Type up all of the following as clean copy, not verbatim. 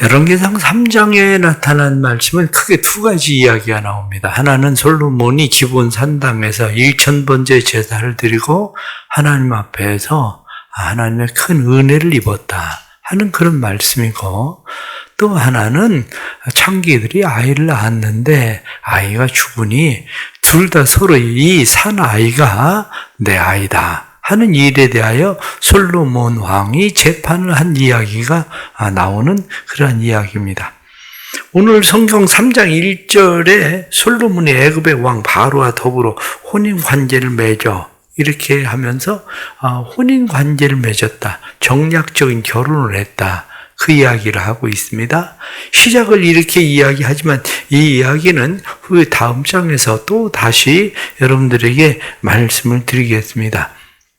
열왕기상 3장에 나타난 말씀은 크게 두 가지 이야기가 나옵니다. 하나는 솔로몬이 기브온 산당에서 1000번째 제사를 드리고 하나님 앞에서 하나님의 큰 은혜를 입었다 하는 그런 말씀이고, 또 하나는 창기들이 아이를 낳았는데 아이가 죽으니 둘 다 서로 이 산 아이가 내 아이다 하는 일에 대하여 솔로몬 왕이 재판을 한 이야기가 나오는 그러한 이야기입니다. 오늘 성경 3장 1절에 솔로몬이 애굽의 왕 바로와 더불어 혼인관계를 맺어 이렇게 하면서 혼인관계를 맺었다, 정략적인 결혼을 했다, 그 이야기를 하고 있습니다. 시작을 이렇게 이야기하지만 이 이야기는 그 다음 장에서 또 다시 여러분들에게 말씀을 드리겠습니다.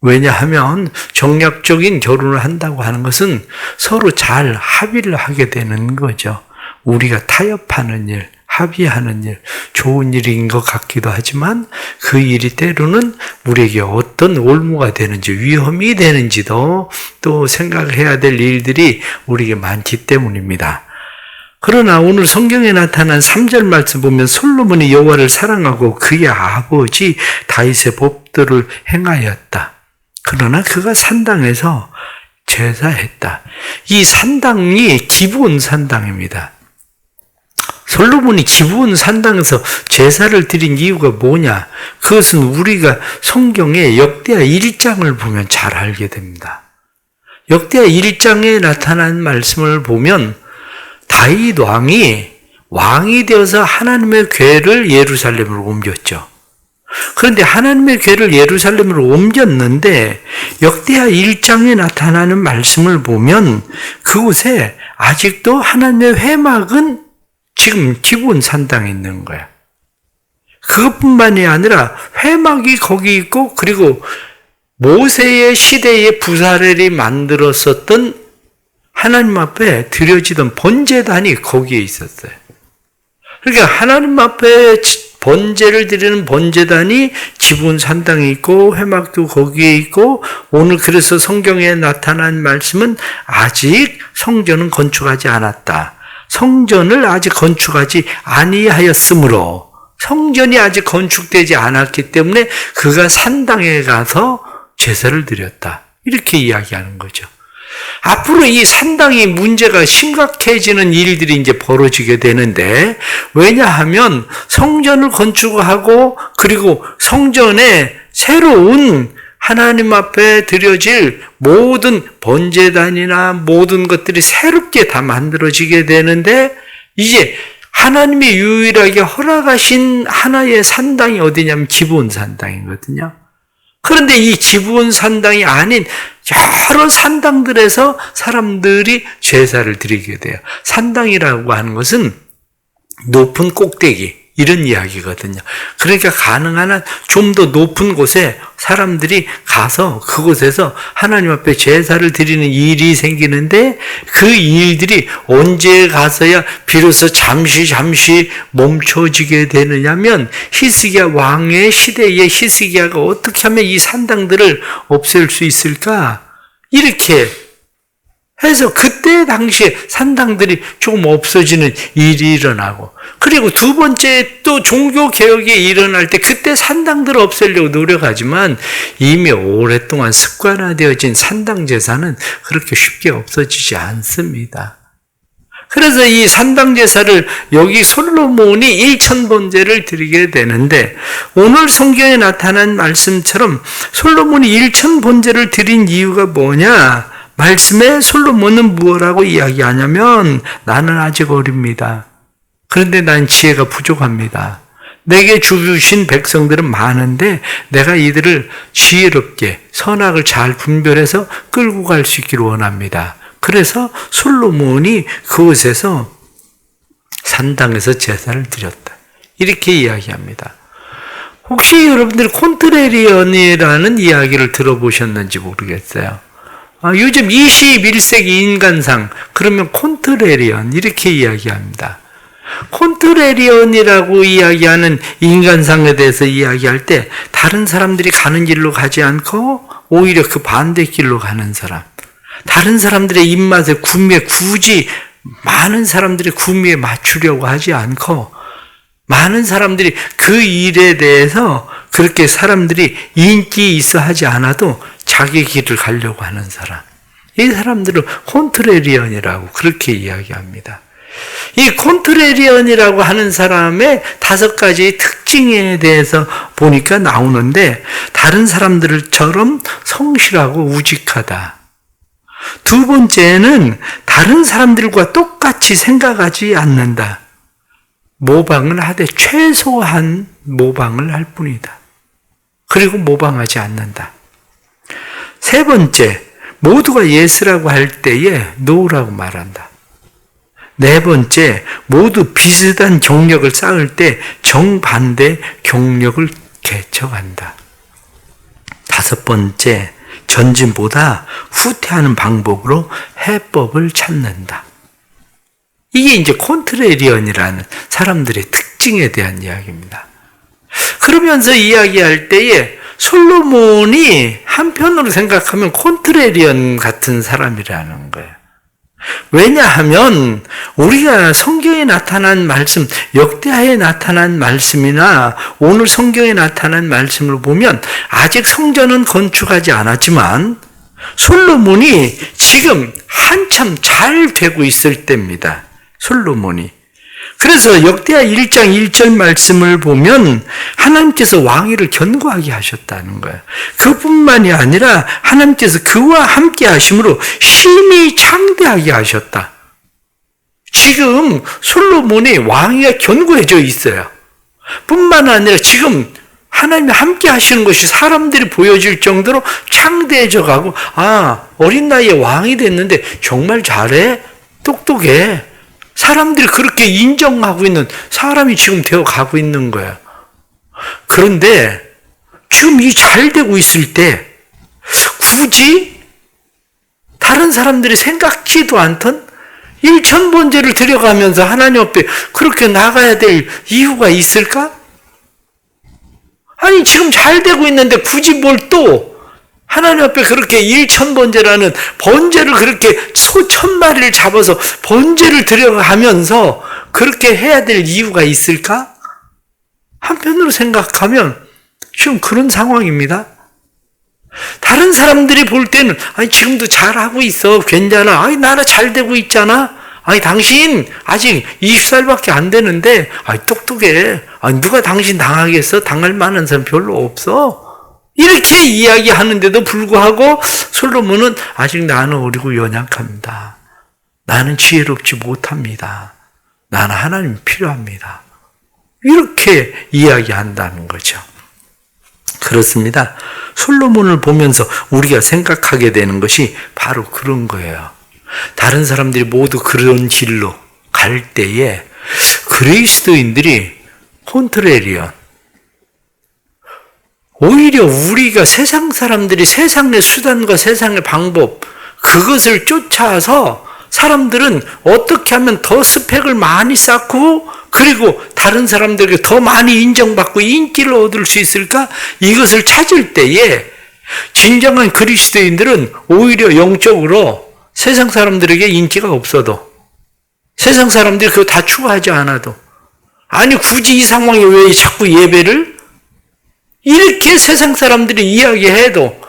왜냐하면 정략적인 결혼을 한다고 하는 것은 서로 잘 합의를 하게 되는 거죠. 우리가 타협하는 일, 합의하는 일, 좋은 일인 것 같기도 하지만 그 일이 때로는 우리에게 어떤 올무가 되는지, 위험이 되는지도 또 생각해야 될 일들이 우리에게 많기 때문입니다. 그러나 오늘 성경에 나타난 3절 말씀 보면 솔로몬이 여호와를 사랑하고 그의 아버지 다윗의 법도를 행하였다. 그러나 그가 산당에서 제사했다. 이 산당이 기브온 산당입니다. 솔로몬이 기브온 산당에서 제사를 드린 이유가 뭐냐? 그것은 우리가 성경의 역대하 1장을 보면 잘 알게 됩니다. 역대하 1장에 나타난 말씀을 보면 다윗 왕이 되어서 하나님의 궤를 예루살렘으로 옮겼죠. 그런데 하나님의 궤를 예루살렘으로 옮겼는데 역대하 1장에 나타나는 말씀을 보면 그곳에 아직도 하나님의 회막은 지금 기브온 산당에 있는 거야. 그것뿐만이 아니라 회막이 거기 있고, 그리고 모세의 시대에 부사렐이 만들었었던 하나님 앞에 드려지던 번제단이 거기에 있었어요. 그러니까 하나님 앞에 번제를 드리는 번제단이 기브온 산당에 있고 회막도 거기에 있고, 오늘 그래서 성경에 나타난 말씀은 아직 성전은 건축하지 않았다. 성전을 아직 건축하지 아니하였으므로, 성전이 아직 건축되지 않았기 때문에 그가 산당에 가서 제사를 드렸다. 이렇게 이야기하는 거죠. 앞으로 이 산당이 문제가 심각해지는 일들이 이제 벌어지게 되는데, 왜냐하면 성전을 건축하고 그리고 성전에 새로운 하나님 앞에 드려질 모든 번제단이나 모든 것들이 새롭게 다 만들어지게 되는데, 이제 하나님이 유일하게 허락하신 하나의 산당이 어디냐면 기브온 산당이거든요. 그런데 이 기브온 산당이 아닌 여러 산당들에서 사람들이 제사를 드리게 돼요. 산당이라고 하는 것은 높은 꼭대기, 이런 이야기거든요. 그러니까 가능한 한 좀 더 높은 곳에 사람들이 가서 그곳에서 하나님 앞에 제사를 드리는 일이 생기는데, 그 일들이 언제 가서야 비로소 잠시 멈춰지게 되느냐면, 히스기야 왕의 시대에 히스기야가 어떻게 하면 이 산당들을 없앨 수 있을까? 이렇게 해서 그때 당시에 산당들이 조금 없어지는 일이 일어나고, 그리고 두 번째 또 종교개혁이 일어날 때 그때 산당들을 없애려고 노력하지만 이미 오랫동안 습관화되어진 산당 제사는 그렇게 쉽게 없어지지 않습니다. 그래서 이 산당 제사를 여기 솔로몬이 1000번제를 드리게 되는데, 오늘 성경에 나타난 말씀처럼 솔로몬이 1000번제를 드린 이유가 뭐냐? 말씀에 솔로몬은 무엇라고 이야기하냐면, 나는 아직 어립니다. 그런데 난 지혜가 부족합니다. 내게 주신 백성들은 많은데 내가 이들을 지혜롭게 선악을 잘 분별해서 끌고 갈 수 있기를 원합니다. 그래서 솔로몬이 그곳에서 산당에서 제사를 드렸다. 이렇게 이야기합니다. 혹시 여러분들이 콘트레리언이라는 이야기를 들어보셨는지 모르겠어요. 요즘 21세기 인간상, 그러면 콘트레리언 이렇게 이야기합니다. 콘트레리언이라고 이야기하는 인간상에 대해서 이야기할 때 다른 사람들이 가는 길로 가지 않고 오히려 그 반대 길로 가는 사람, 다른 사람들의 입맛에 굳이 많은 사람들이 구미에 맞추려고 하지 않고 많은 사람들이 그 일에 대해서 그렇게 사람들이 인기 있어 하지 않아도 자기 길을 가려고 하는 사람. 이 사람들을 콘트레리언이라고 그렇게 이야기합니다. 이 콘트레리언이라고 하는 사람의 5가지 특징에 대해서 보니까 나오는데 다른 사람들처럼 성실하고 우직하다. 2번째는 다른 사람들과 똑같이 생각하지 않는다. 모방을 하되 최소한 모방을 할 뿐이다. 그리고 모방하지 않는다. 3번째, 모두가 예스라고 할 때에 노라고 말한다. 4번째, 모두 비슷한 경력을 쌓을 때 정반대 경력을 개척한다. 5번째, 전진보다 후퇴하는 방법으로 해법을 찾는다. 이게 이제 콘트레리언이라는 사람들의 특징에 대한 이야기입니다. 그러면서 이야기할 때에 솔로몬이 한편으로 생각하면 콘트레리언 같은 사람이라는 거예요. 왜냐하면 우리가 성경에 나타난 말씀, 역대하에 나타난 말씀이나 오늘 성경에 나타난 말씀을 보면 아직 성전은 건축하지 않았지만 솔로몬이 지금 한참 잘 되고 있을 때입니다. 솔로몬이. 그래서 역대하 1장 1절 말씀을 보면 하나님께서 왕위를 견고하게 하셨다는 거예요. 그뿐만이 아니라 하나님께서 그와 함께 하심으로 심히 창대하게 하셨다. 지금 솔로몬이 왕위가 견고해져 있어요. 뿐만 아니라 지금 하나님이 함께 하시는 것이 사람들이 보여질 정도로 창대해져 가고 어린 나이에 왕이 됐는데 정말 잘해? 똑똑해. 사람들이 그렇게 인정하고 있는 사람이 지금 되어 가고 있는 거야. 그런데 지금 이 잘 되고 있을 때 굳이 다른 사람들이 생각지도 않던 1000번제를 드려가면서 하나님 앞에 그렇게 나가야 될 이유가 있을까? 아니 지금 잘 되고 있는데 굳이 뭘 또 하나님 앞에 그렇게 1000번제라는 번제를 그렇게 소 1000마리를 잡아서 번제를 드려가면서 그렇게 해야 될 이유가 있을까? 한편으로 생각하면 지금 그런 상황입니다. 다른 사람들이 볼 때는 지금도 잘하고 있어. 괜찮아. 나라 잘 되고 있잖아. 당신 아직 20살밖에 안 되는데 똑똑해. 누가 당신 당하겠어? 당할 만한 사람 별로 없어. 이렇게 이야기하는데도 불구하고 솔로몬은 아직 나는 어리고 연약합니다. 나는 지혜롭지 못합니다. 나는 하나님이 필요합니다. 이렇게 이야기한다는 거죠. 그렇습니다. 솔로몬을 보면서 우리가 생각하게 되는 것이 바로 그런 거예요. 다른 사람들이 모두 그런 길로 갈 때에 그리스도인들이 콘트레리언, 오히려 우리가 세상 사람들이 세상의 수단과 세상의 방법, 그것을 쫓아서 사람들은 어떻게 하면 더 스펙을 많이 쌓고 그리고 다른 사람들에게 더 많이 인정받고 인기를 얻을 수 있을까? 이것을 찾을 때에 진정한 그리스도인들은 오히려 영적으로 세상 사람들에게 인기가 없어도 세상 사람들이 그거 다 추구하지 않아도 굳이 이 상황에 왜 자꾸 예배를? 이렇게 세상 사람들이 이야기해도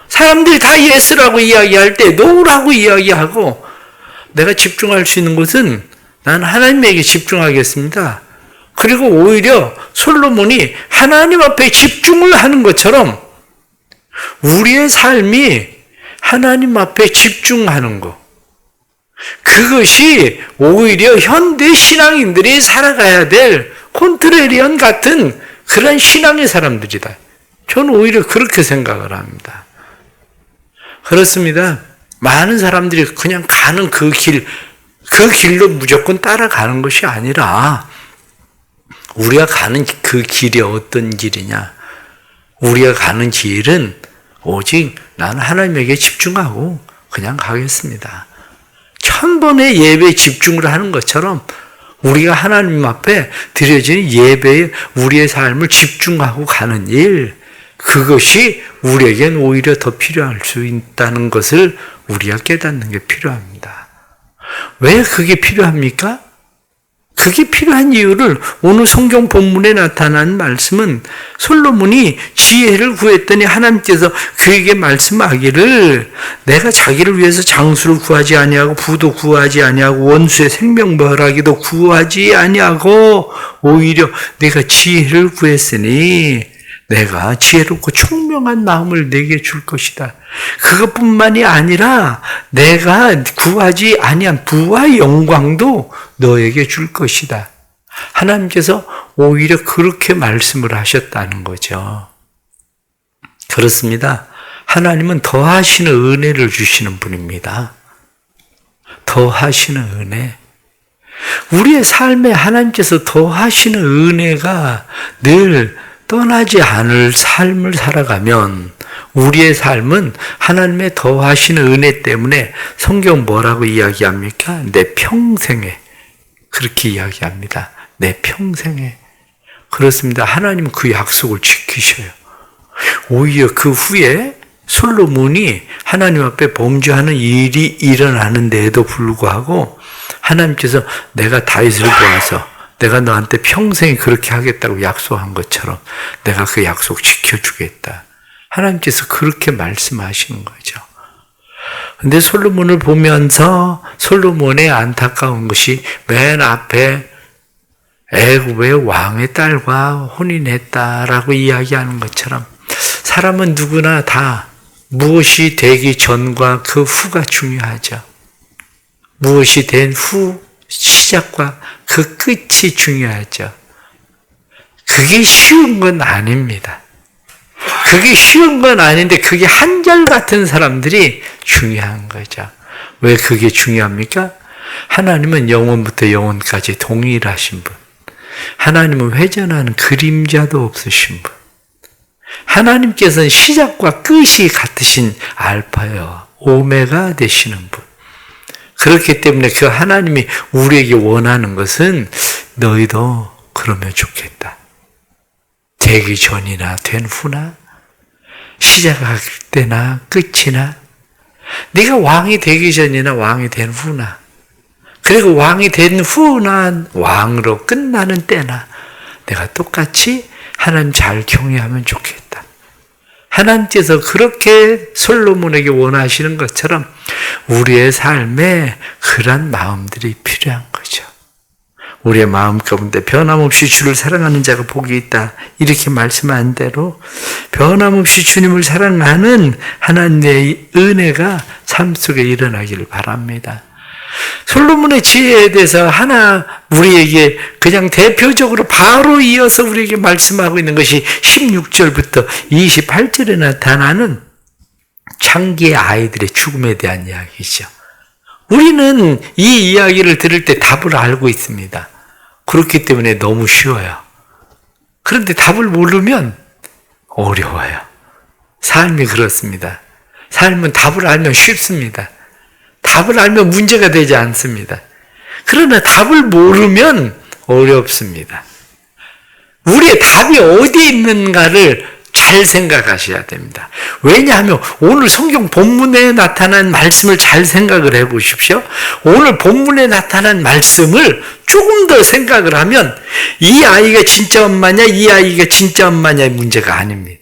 사람들이 다 예스라고 이야기할 때 노라고 이야기하고 내가 집중할 수 있는 것은 나는 하나님에게 집중하겠습니다. 그리고 오히려 솔로몬이 하나님 앞에 집중을 하는 것처럼 우리의 삶이 하나님 앞에 집중하는 것, 그것이 오히려 현대 신앙인들이 살아가야 될 콘트레리언 같은 그런 신앙의 사람들이다. 저는 오히려 그렇게 생각을 합니다. 그렇습니다. 많은 사람들이 그냥 가는 그 길로 무조건 따라가는 것이 아니라 우리가 가는 그 길이 어떤 길이냐? 우리가 가는 길은 오직 나는 하나님에게 집중하고 그냥 가겠습니다. 1000번의 예배에 집중을 하는 것처럼 우리가 하나님 앞에 드려지는 예배에 우리의 삶을 집중하고 가는 일, 그것이 우리에겐 오히려 더 필요할 수 있다는 것을 우리가 깨닫는 게 필요합니다. 왜 그게 필요합니까? 그게 필요한 이유를 오늘 성경 본문에 나타난 말씀은 솔로몬이 지혜를 구했더니 하나님께서 그에게 말씀하기를 내가 자기를 위해서 장수를 구하지 아니하고 부도 구하지 아니하고 원수의 생명벌하기도 구하지 아니하고 오히려 내가 지혜를 구했으니 내가 지혜롭고 총명한 마음을 내게 줄 것이다. 그것뿐만이 아니라 내가 구하지 아니한 부와 영광도 너에게 줄 것이다. 하나님께서 오히려 그렇게 말씀을 하셨다는 거죠. 그렇습니다. 하나님은 더하시는 은혜를 주시는 분입니다. 더하시는 은혜. 우리의 삶에 하나님께서 더하시는 은혜가 늘 떠나지 않을 삶을 살아가면 우리의 삶은 하나님의 더하시는 은혜 때문에 성경 뭐라고 이야기합니까? 내 평생에 그렇게 이야기합니다. 내 평생에. 그렇습니다. 하나님은 그 약속을 지키셔요. 오히려 그 후에 솔로몬이 하나님 앞에 범죄하는 일이 일어나는데도 불구하고 하나님께서 내가 다윗을 보아서 내가 너한테 평생 그렇게 하겠다고 약속한 것처럼 내가 그 약속 지켜주겠다. 하나님께서 그렇게 말씀하시는 거죠. 근데 솔로몬을 보면서 솔로몬의 안타까운 것이 맨 앞에 애굽의 왕의 딸과 혼인했다라고 이야기하는 것처럼 사람은 누구나 다 무엇이 되기 전과 그 후가 중요하죠. 무엇이 된 후, 시작과 그 끝이 중요하죠. 그게 쉬운 건 아닙니다. 그게 쉬운 건 아닌데 그게 한결같은 사람들이 중요한 거죠. 왜 그게 중요합니까? 하나님은 영원부터 영원까지 동일하신 분. 하나님은 회전하는 그림자도 없으신 분. 하나님께서는 시작과 끝이 같으신 알파요 오메가 되시는 분. 그렇기 때문에 그 하나님이 우리에게 원하는 것은 너희도 그러면 좋겠다. 되기 전이나 된 후나 시작할 때나 끝이나 네가 왕이 되기 전이나 왕이 된 후나 그리고 왕이 된 후나 왕으로 끝나는 때나 내가 똑같이 하나님 잘 경외하면 좋겠다. 하나님께서 그렇게 솔로몬에게 원하시는 것처럼 우리의 삶에 그런 마음들이 필요한 거죠. 우리의 마음 가운데 변함없이 주를 사랑하는 자가 복이 있다. 이렇게 말씀한 대로 변함없이 주님을 사랑하는 하나님의 은혜가 삶 속에 일어나기를 바랍니다. 솔로몬의 지혜에 대해서 우리에게 그냥 대표적으로 바로 이어서 우리에게 말씀하고 있는 것이 16절부터 28절에 나타나는 창기의 아이들의 죽음에 대한 이야기죠. 우리는 이 이야기를 들을 때 답을 알고 있습니다. 그렇기 때문에 너무 쉬워요. 그런데 답을 모르면 어려워요. 삶이 그렇습니다. 삶은 답을 알면 쉽습니다. 답을 알면 문제가 되지 않습니다. 그러나 답을 모르면 어렵습니다. 우리의 답이 어디 있는가를 잘 생각하셔야 됩니다. 왜냐하면 오늘 성경 본문에 나타난 말씀을 잘 생각을 해 보십시오. 오늘 본문에 나타난 말씀을 조금 더 생각을 하면 이 아이가 진짜 엄마냐 이 아이가 진짜 엄마냐의 문제가 아닙니다.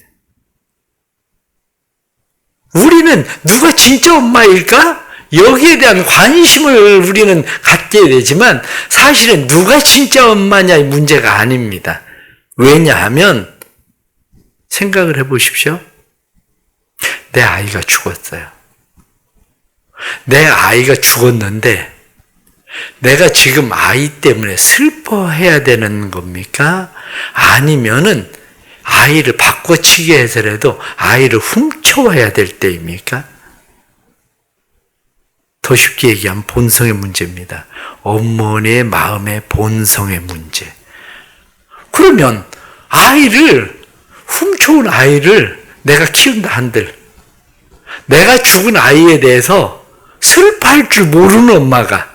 우리는 누가 진짜 엄마일까? 여기에 대한 관심을 우리는 갖게 되지만 사실은 누가 진짜 엄마냐의 문제가 아닙니다. 왜냐하면 생각을 해보십시오. 내 아이가 죽었어요. 내 아이가 죽었는데 내가 지금 아이 때문에 슬퍼해야 되는 겁니까? 아니면은 아이를 바꿔치기 해서라도 아이를 훔쳐와야 될 때입니까? 더 쉽게 얘기하면 본성의 문제입니다. 어머니의 마음의 본성의 문제. 그러면 훔쳐온 아이를 내가 키운다 한들 내가 죽은 아이에 대해서 슬퍼할 줄 모르는 엄마가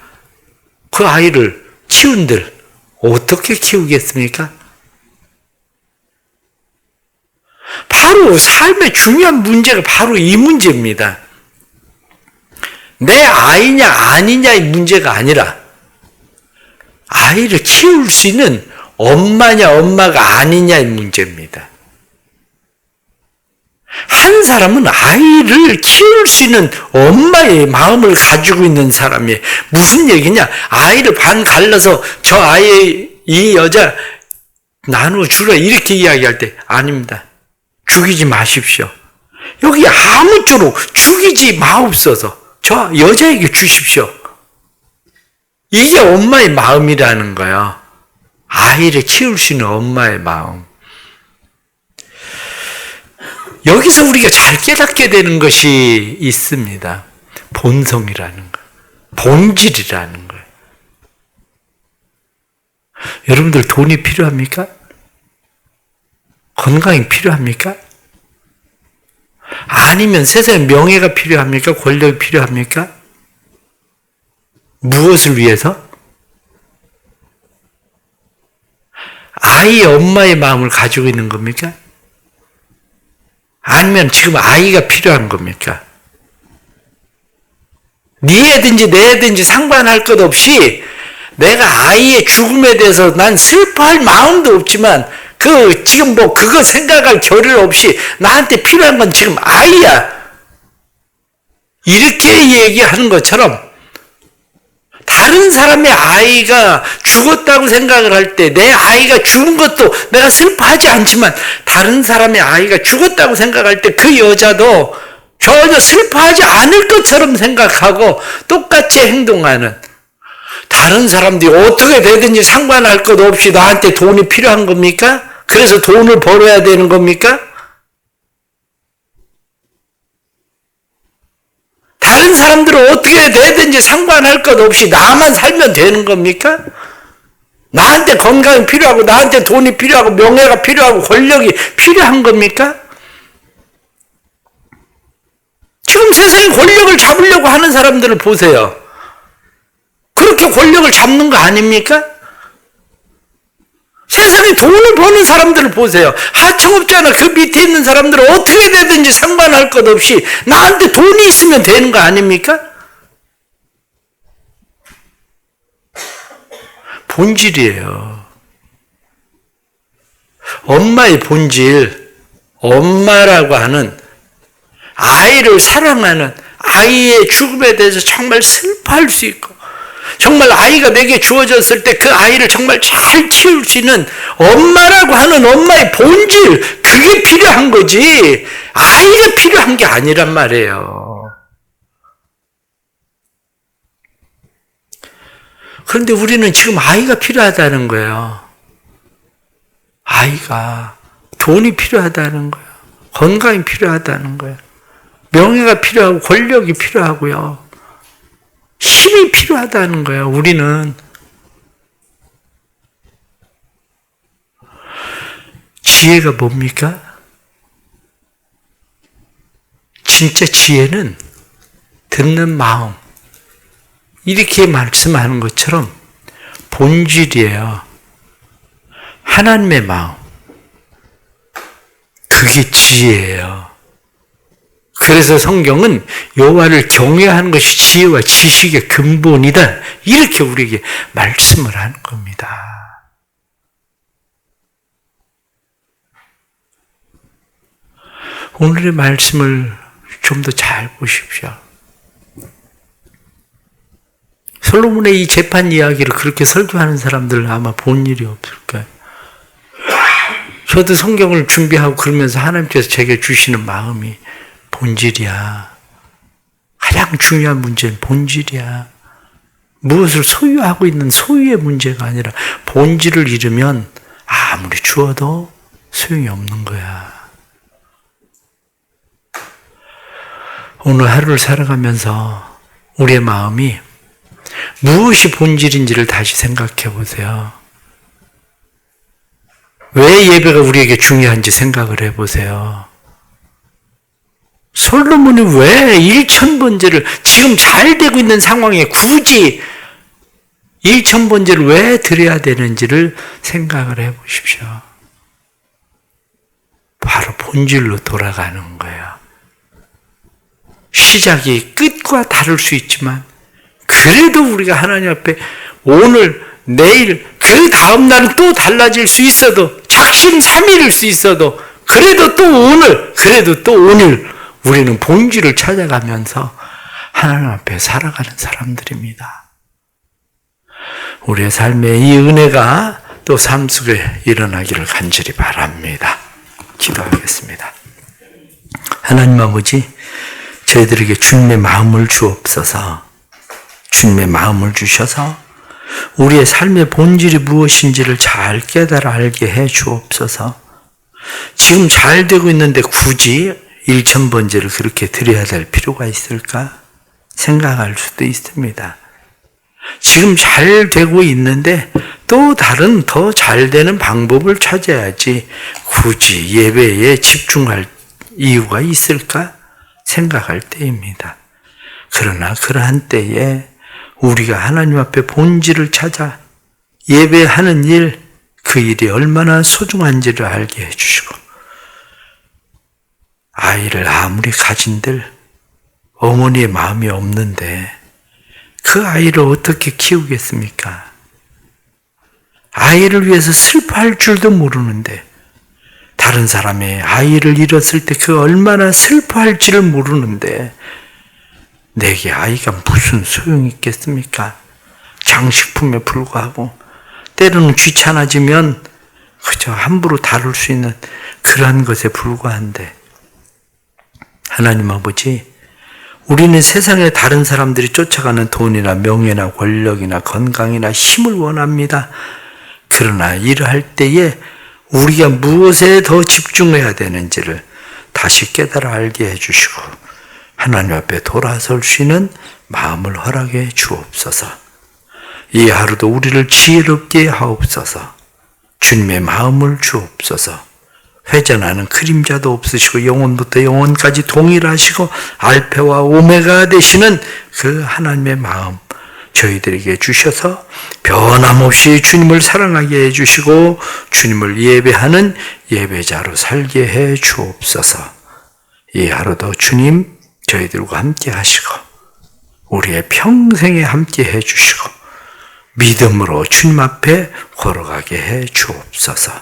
그 아이를 키운들 어떻게 키우겠습니까? 바로 삶의 중요한 문제가 바로 이 문제입니다. 내 아이냐 아니냐의 문제가 아니라 아이를 키울 수 있는 엄마냐 엄마가 아니냐의 문제입니다. 한 사람은 아이를 키울 수 있는 엄마의 마음을 가지고 있는 사람이에요. 무슨 얘기냐? 아이를 반 갈라서 저 아이 이 여자 나누어 주라 이렇게 이야기할 때 아닙니다. 죽이지 마십시오. 여기 아무쪼록 죽이지 마옵소서. 저 여자에게 주십시오. 이게 엄마의 마음이라는 거예요. 아이를 키울 수 있는 엄마의 마음. 여기서 우리가 잘 깨닫게 되는 것이 있습니다. 본성이라는 거, 본질이라는 거예요. 여러분들 돈이 필요합니까? 건강이 필요합니까? 아니면 세상에 명예가 필요합니까? 권력이 필요합니까? 무엇을 위해서? 아이의 엄마의 마음을 가지고 있는 겁니까? 아니면 지금 아이가 필요한 겁니까? 네 애든지 내 애든지 상관할 것 없이 내가 아이의 죽음에 대해서 난 슬퍼할 마음도 없지만 지금 그거 생각할 겨를 없이 나한테 필요한 건 지금 아이야. 이렇게 얘기하는 것처럼 다른 사람의 아이가 죽었다고 생각을 할 때 내 아이가 죽은 것도 내가 슬퍼하지 않지만 다른 사람의 아이가 죽었다고 생각할 때 그 여자도 전혀 슬퍼하지 않을 것처럼 생각하고 똑같이 행동하는 다른 사람들이 어떻게 되든지 상관할 것 없이 나한테 돈이 필요한 겁니까? 그래서 돈을 벌어야 되는 겁니까? 다른 사람들은 어떻게 되든지 상관할 것 없이 나만 살면 되는 겁니까? 나한테 건강이 필요하고 나한테 돈이 필요하고 명예가 필요하고 권력이 필요한 겁니까? 지금 세상에 권력을 잡으려고 하는 사람들을 보세요. 그렇게 권력을 잡는 거 아닙니까? 세상에 돈을 버는 사람들을 보세요. 하청업자나 그 밑에 있는 사람들은 어떻게 되든지 상관할 것 없이 나한테 돈이 있으면 되는 거 아닙니까? 본질이에요. 엄마의 본질, 엄마라고 하는 아이를 사랑하는 아이의 죽음에 대해서 정말 슬퍼할 수 있고 정말 아이가 내게 주어졌을 때 그 아이를 정말 잘 키울 수 있는 엄마라고 하는 엄마의 본질, 그게 필요한 거지 아이가 필요한 게 아니란 말이에요. 그런데 우리는 지금 아이가 필요하다는 거예요. 아이가 돈이 필요하다는 거예요. 건강이 필요하다는 거예요. 명예가 필요하고 권력이 필요하고요. 힘이 필요하다는 거예요. 우리는 지혜가 뭡니까? 진짜 지혜는 듣는 마음. 이렇게 말씀하는 것처럼 본질이에요. 하나님의 마음. 그게 지혜예요. 그래서 성경은 여호와를 경외하는 것이 지혜와 지식의 근본이다. 이렇게 우리에게 말씀을 하는 겁니다. 오늘의 말씀을 좀 더 잘 보십시오. 솔로몬의 이 재판 이야기를 그렇게 설교하는 사람들은 아마 본 일이 없을 거예요. 저도 성경을 준비하고 그러면서 하나님께서 제게 주시는 마음이 본질이야. 가장 중요한 문제는 본질이야. 무엇을 소유하고 있는 소유의 문제가 아니라 본질을 잃으면 아무리 주어도 소용이 없는 거야. 오늘 하루를 살아가면서 우리의 마음이 무엇이 본질인지를 다시 생각해 보세요. 왜 예배가 우리에게 중요한지 생각을 해보세요. 솔로몬이 왜 1000번제를 지금 잘 되고 있는 상황에 굳이 1000번제를 왜 드려야 되는지를 생각을 해보십시오. 바로 본질로 돌아가는 거예요. 시작이 끝과 다를 수 있지만 그래도 우리가 하나님 앞에 오늘, 내일, 그 다음 날은 또 달라질 수 있어도 작심삼일일 수 있어도 그래도 또 오늘 우리는 본질을 찾아가면서 하나님 앞에 살아가는 사람들입니다. 우리의 삶에 이 은혜가 또 삶 속에 일어나기를 간절히 바랍니다. 기도하겠습니다. 하나님 아버지, 저희들에게 주님의 마음을 주옵소서. 주님의 마음을 주셔서 우리의 삶의 본질이 무엇인지를 잘 깨달아 알게 해 주옵소서. 지금 잘 되고 있는데 굳이 1000번제를 그렇게 드려야 될 필요가 있을까 생각할 수도 있습니다. 지금 잘 되고 있는데 또 다른 더 잘 되는 방법을 찾아야지 굳이 예배에 집중할 이유가 있을까 생각할 때입니다. 그러나 그러한 때에 우리가 하나님 앞에 본질을 찾아 예배하는 일, 그 일이 얼마나 소중한지를 알게 해주시고, 아이를 아무리 가진들 어머니의 마음이 없는데 그 아이를 어떻게 키우겠습니까? 아이를 위해서 슬퍼할 줄도 모르는데 다른 사람의 아이를 잃었을 때 그 얼마나 슬퍼할지를 모르는데 내게 아이가 무슨 소용이 있겠습니까? 장식품에 불과하고 때로는 귀찮아지면 그저 함부로 다룰 수 있는 그러한 것에 불과한데, 하나님 아버지, 우리는 세상에 다른 사람들이 쫓아가는 돈이나 명예나 권력이나 건강이나 힘을 원합니다. 그러나 일할 때에 우리가 무엇에 더 집중해야 되는지를 다시 깨달아 알게 해주시고 하나님 앞에 돌아설 수 있는 마음을 허락해 주옵소서. 이 하루도 우리를 지혜롭게 하옵소서. 주님의 마음을 주옵소서. 회전하는 그림자도 없으시고 영원부터 영원까지 동일하시고 알파와 오메가 되시는 그 하나님의 마음 저희들에게 주셔서 변함없이 주님을 사랑하게 해주시고 주님을 예배하는 예배자로 살게 해 주옵소서. 이 하루도 주님 저희들과 함께 하시고 우리의 평생에 함께 해 주시고 믿음으로 주님 앞에 걸어가게 해 주옵소서.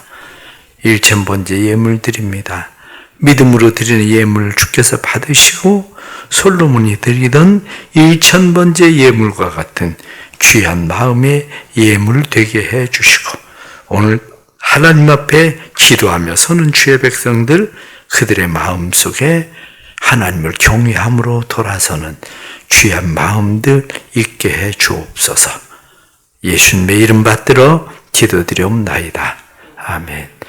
1000번째 예물 드립니다. 믿음으로 드리는 예물을 주께서 받으시고 솔로몬이 드리던 1000번째 예물과 같은 귀한 마음의 예물 되게 해 주시고 오늘 하나님 앞에 기도하며 서는 주의 백성들 그들의 마음 속에 하나님을 경외함으로 돌아서는 귀한 마음들 있게 해 주옵소서. 예수님의 이름 받들어 기도드리옵나이다. 아멘.